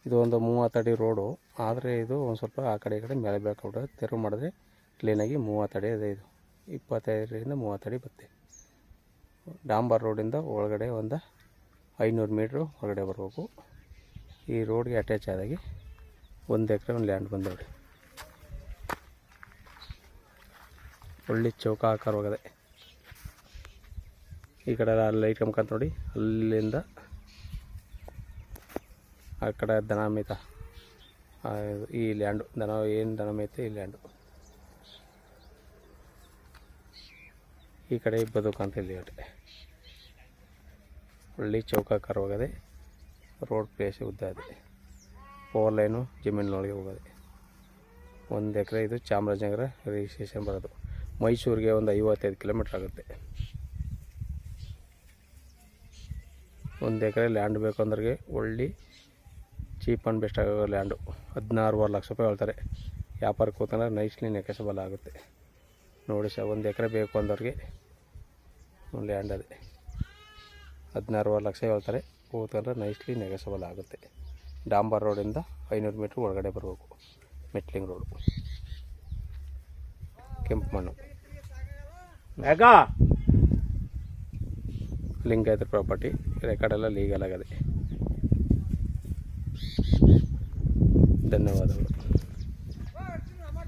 ಇದು ಒಂದು 30 ಅಡಿ ರೋಡು, ಆದರೆ ಇದು ಒಂದು ಸ್ವಲ್ಪ ಆ ಕಡೆ ಈ ಕಡೆ ಮೇಲೆ ಬೆಳ್ಕೊಂಡು ತೆರವು ಮಾಡಿದ್ರೆ ಕ್ಲೀನಾಗಿ 30 ಅಡಿ ಇದೆ. ಇದು 25ರಿಂದ 30 ಅಡಿ ಬರುತ್ತೆ. ಡಾಂಬರ್ ರೋಡಿಂದ ಒಳಗಡೆ ಒಂದು 500 ಮೀಟ್ರು ಹೊರಗಡೆ ಬರಬೇಕು. ಈ ರೋಡ್ಗೆ ಅಟ್ಯಾಚ್ ಆದಾಗಿ 1 ಎಕರೆ ಒಂದು ಲ್ಯಾಂಡ್ ಬಂದು ನೋಡಿ, ಒಳ್ಳೆ ಚೌಕ ಆಕಾರವಾಗಿದೆ. ಈ ಕಡೆ ಲೈಟ್ ಕಂಬ್ಕಂತ ನೋಡಿ, ಅಲ್ಲಿಂದ ಆ ಕಡೆ ದನ ಮೇತ ಈ ಲ್ಯಾಂಡು, ದನ ಮೇಯ್ತೆ ಈ ಲ್ಯಾಂಡು. ಈ ಕಡೆ ಬದುಕು ಅಂತ ಇಲ್ಲಿ ಗಟ್ಟೆ ಒಳ್ಳೆ ಚೌಕಾಕಾರವಾಗದೆ. ರೋಡ್ ಪ್ಲೇಸ್ ಉದ್ದ ಇದೆ. ಪವರ್ ಲೈನು ಜಮೀನಿನೊಳಗೆ ಹೋಗೋದೆ. 1 ಎಕರೆ. ಇದು ಚಾಮರಾಜನಗರ ರಿಜಿಸ್ಟ್ರೇಷನ್ ಬರೋದು. ಮೈಸೂರಿಗೆ ಒಂದು 55 ಕಿಲೋಮೀಟ್ರ್ ಆಗುತ್ತೆ. 1 ಎಕರೆ ಲ್ಯಾಂಡ್ ಬೇಕು ಅಂದ್ರೆ ಒಳ್ಳೆ ಚೀಪ್ ಆ್ಯಂಡ್ ಬೆಸ್ಟ್ ಆಗೋ ಲ್ಯಾಂಡು. 16 ಲಕ್ಷ ರೂಪಾಯಿ ಹೇಳ್ತಾರೆ. ವ್ಯಾಪಾರಕ್ಕೆ ಹೋಗ್ತಂದ್ರೆ ನೈಸ್ಲಿ ನೆಕೆಸಬಲ್ ಆಗುತ್ತೆ ನೋಡಿ ಸರ್. 1 ಎಕರೆ ಬೇಕು ಅಂದವ್ರಿಗೆ ಒಂದು ಲ್ಯಾಂಡ್ ಅದೇ 16 ಲಕ್ಷ ಹೇಳ್ತಾರೆ. ಹೋಗ್ತಂದ್ರೆ ನೈಸ್ಲಿ ನೆಗೆಸಬಲ್ ಆಗುತ್ತೆ. ಡಾಂಬರ್ ರೋಡಿಂದ 500 ಮೀಟ್ರ್ ಒಳಗಡೆ ಬರಬೇಕು. ಮೆಟ್ಲಿಂಗ್ ರೋಡು, ಕೆಂಪು ಮಣ್ಣು, ಲಿಂಗಾಯತ ಪ್ರಾಪರ್ಟಿ. ರೆಕಾರ್ಡೆಲ್ಲ ಲೀಗಲ್ ಆಗದೆ. ಧನ್ಯವಾದಗಳು.